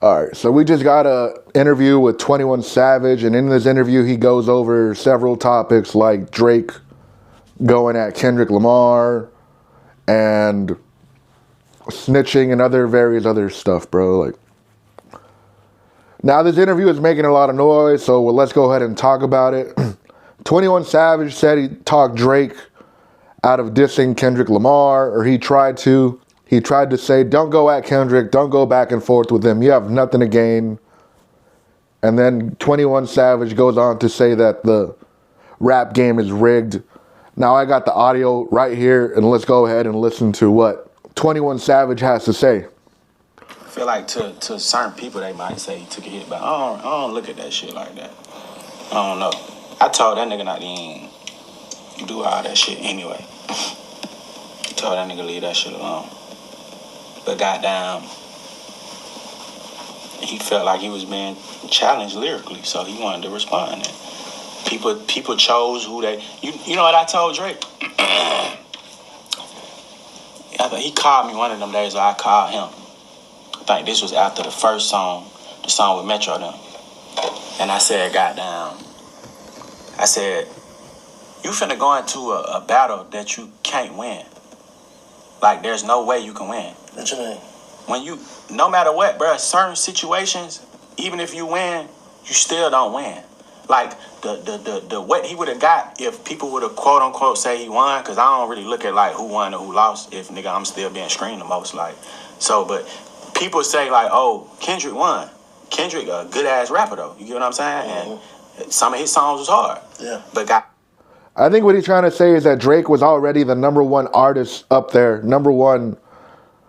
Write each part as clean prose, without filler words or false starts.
All right, so we just got a interview with 21 Savage, and in this interview, he goes over several topics like Drake going at Kendrick Lamar and snitching and various other stuff, bro. Like, now this interview is making a lot of noise, so let's go ahead and talk about it. 21 Savage said he talked Drake out of dissing Kendrick Lamar, or he tried to. He tried to say, don't go at Kendrick, don't go back and forth with him, you have nothing to gain. And then 21 Savage goes on to say that the rap game is rigged. Now I got the audio right here, and let's go ahead and listen to what 21 Savage has to say. I feel like to certain people, they might say he took a hit, but I don't look at that shit like that. I don't know. I told that nigga not to even do all that shit anyway. I told that nigga leave that shit alone. But goddamn, he felt like he was being challenged lyrically, so he wanted to respond. And people chose who they. You know what I told Drake? He called me one of them days, so I called him. I think this was after the first song, the song with Metro them. And I said, goddamn. I said, you finna go into a battle that you can't win. Like, there's no way you can win. What you mean? No matter what, bro, certain situations, even if you win, you still don't win. Like, the what he would have got if people would have quote unquote say he won, because I don't really look at like who won or who lost if nigga I'm still being screened the most. Like, so, but people say like, oh, Kendrick won. Kendrick a good ass rapper though. You get what I'm saying? Mm-hmm. And some of his songs was hard. Yeah. But I think what he's trying to say is that Drake was already the number one artist up there, number one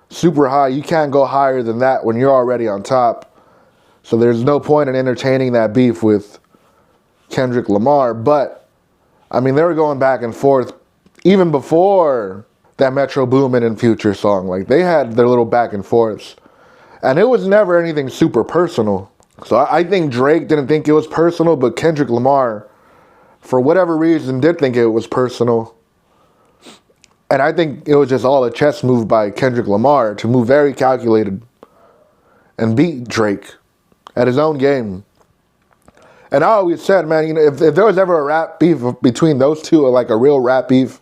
super high. You can't go higher than that when you're already on top. So there's no point in entertaining that beef with Kendrick Lamar. But, I mean, they were going back and forth even before that Metro Boomin and Future song. Like, they had their little back and forths. And it was never anything super personal. So I think Drake didn't think it was personal, but Kendrick Lamar, for whatever reason, did think it was personal. And I think it was just all a chess move by Kendrick Lamar to move very calculated and beat Drake at his own game. And I always said, man, you know, if there was ever a rap beef between those two, or like a real rap beef,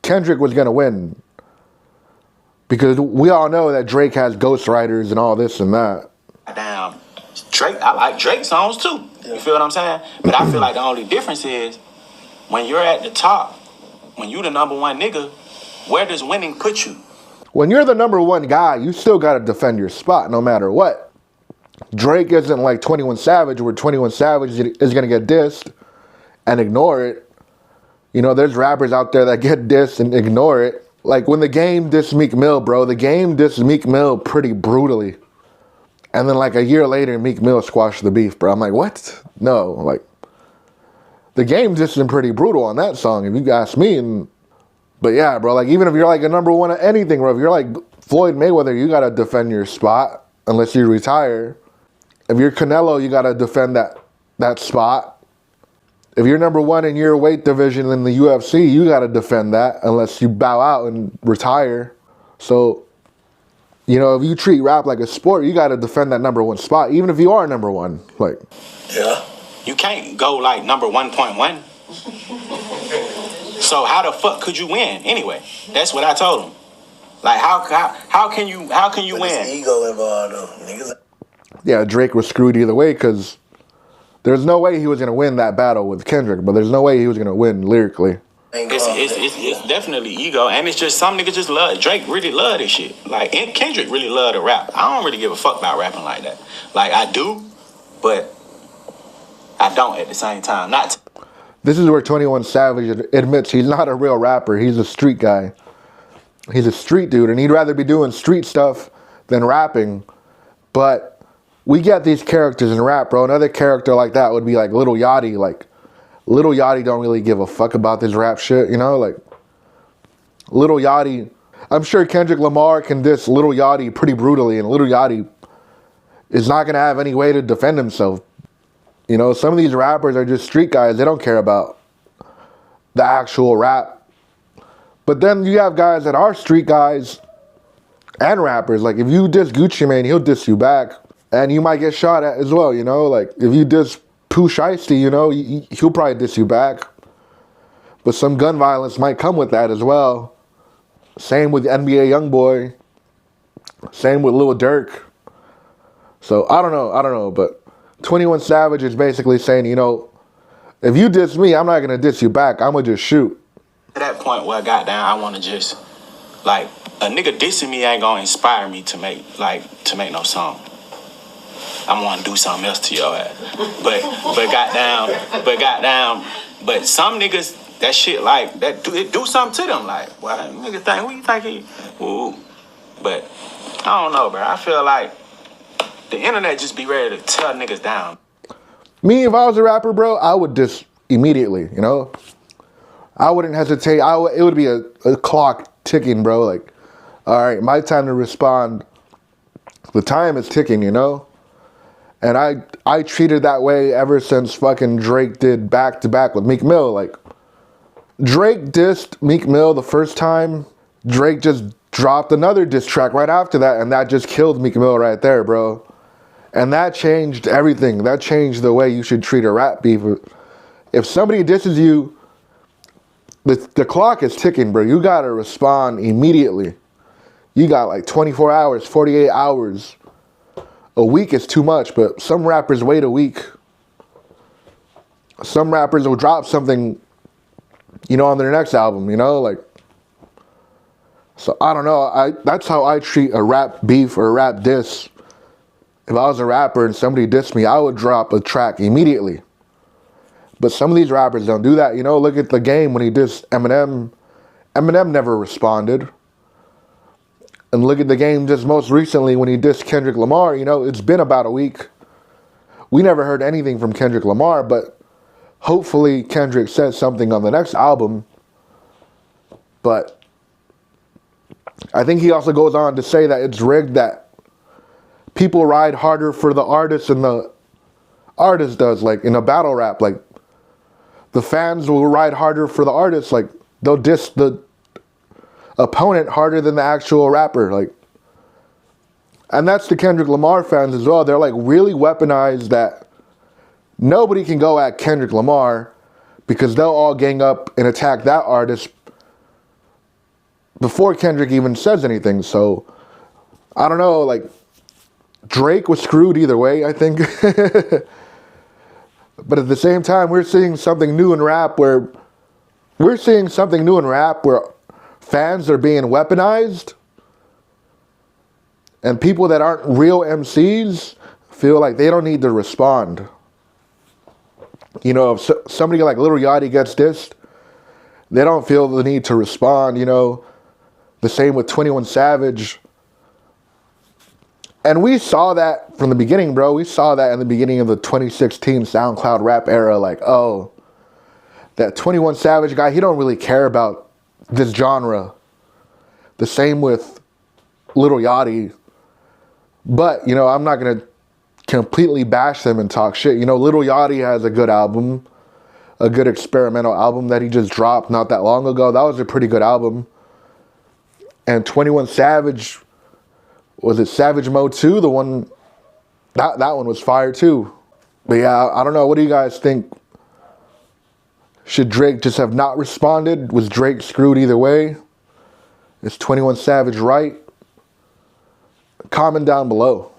Kendrick was going to win. Because we all know that Drake has ghostwriters and all this and that. Damn, Drake, I like Drake songs too. You feel what I'm saying? But I feel like the only difference is when you're at the top, when you the number one nigga, where does winning put you? When you're the number one guy, you still got to defend your spot no matter what. Drake isn't like 21 Savage, where 21 Savage is going to get dissed and ignore it. You know, there's rappers out there that get dissed and ignore it. Like when the Game dissed Meek Mill, bro, the Game dissed Meek Mill pretty brutally. And then like a year later, Meek Mill squashed the beef, bro. I'm like, what? No, like, the Game dissed him pretty brutal on that song, if you ask me. But yeah, bro, like even if you're like a number one at anything, bro, if you're like Floyd Mayweather, you got to defend your spot unless you retire. If you're Canelo, you got to defend that spot. If you're number one in your weight division in the UFC, you got to defend that unless you bow out and retire. So, you know, if you treat rap like a sport, you got to defend that number one spot, even if you are number one. Like, yeah. You can't go like number 1.1. So how the fuck could you win anyway? That's what I told him. Like how can you win? There's ego involved though. Niggas. Yeah, Drake was screwed either way because there's no way he was going to win that battle with Kendrick, but there's no way he was going to win lyrically. It's definitely ego, and it's just some niggas just love Drake. Really love this shit. Like, and Kendrick really love to rap. I don't really give a fuck about rapping like that. Like, I do, but I don't at the same time. This is where 21 Savage admits he's not a real rapper. He's a street guy. He's a street dude, and he'd rather be doing street stuff than rapping. But we get these characters in rap, bro. Another character like that would be like Lil Yachty. Like, Lil Yachty don't really give a fuck about this rap shit, you know? Like, Lil Yachty, I'm sure Kendrick Lamar can diss Lil Yachty pretty brutally, and Lil Yachty is not going to have any way to defend himself. You know, some of these rappers are just street guys. They don't care about the actual rap. But then you have guys that are street guys and rappers. Like, if you diss Gucci Mane, he'll diss you back. And you might get shot at as well, you know? Like, if you diss Pooh Shiesty, you know, he'll probably diss you back. But some gun violence might come with that as well. Same with NBA Youngboy. Same with Lil Durk. So, I don't know. But 21 Savage is basically saying, you know, if you diss me, I'm not going to diss you back. I'm going to just shoot. To that point where goddamn, I want to just, like, a nigga dissing me ain't going to inspire me to make no song. I'm going to do something else to your ass. But some niggas, that shit, like, it do something to them. Like, well, nigga think, who you think he, ooh. But, I don't know, bro. I feel like the internet just be ready to tear niggas down. Me, if I was a rapper, bro, I would diss immediately, you know? I wouldn't hesitate. It would be a clock ticking, bro. Like, all right, my time to respond. The time is ticking, you know? And I treated that way ever since fucking Drake did back-to-back with Meek Mill. Like, Drake dissed Meek Mill the first time. Drake just dropped another diss track right after that, and that just killed Meek Mill right there, bro. And that changed everything. That changed the way you should treat a rap beef. If somebody disses you, the clock is ticking, bro. You gotta respond immediately. You got like 24 hours, 48 hours. A week is too much, but some rappers wait a week. Some rappers will drop something, you know, on their next album, you know, like. So I don't know. That's how I treat a rap beef or a rap diss. If I was a rapper and somebody dissed me, I would drop a track immediately. But some of these rappers don't do that. You know, look at The Game when he dissed Eminem. Eminem never responded. And look at The Game just most recently when he dissed Kendrick Lamar. You know, it's been about a week. We never heard anything from Kendrick Lamar, but hopefully Kendrick says something on the next album. But I think he also goes on to say that it's rigged, that people ride harder for the artist than the artist does. Like in a battle rap, like the fans will ride harder for the artist. Like they'll diss the opponent harder than the actual rapper. Like, and that's the Kendrick Lamar fans as well. They're like really weaponized that nobody can go at Kendrick Lamar because they'll all gang up and attack that artist before Kendrick even says anything. So I don't know, like Drake was screwed either way, I think. But at the same time, we're seeing something new in rap where fans are being weaponized, and people that aren't real MCs feel like they don't need to respond. You know, if somebody like Lil Yachty gets dissed, they don't feel the need to respond, you know. The same with 21 Savage. And we saw that from the beginning, bro. We saw that in the beginning of the 2016 SoundCloud rap era. Like, oh, that 21 Savage guy, he don't really care about this genre. The same with Lil Yachty. But, you know, I'm not going to completely bash them and talk shit. You know, Lil Yachty has a good album, a good experimental album that he just dropped not that long ago. That was a pretty good album. And 21 Savage, was it Savage Mode 2? The one, that one was fire too. But yeah, I don't know. What do you guys think? Should Drake just have not responded? Was Drake screwed either way? Is 21 Savage right? Comment down below.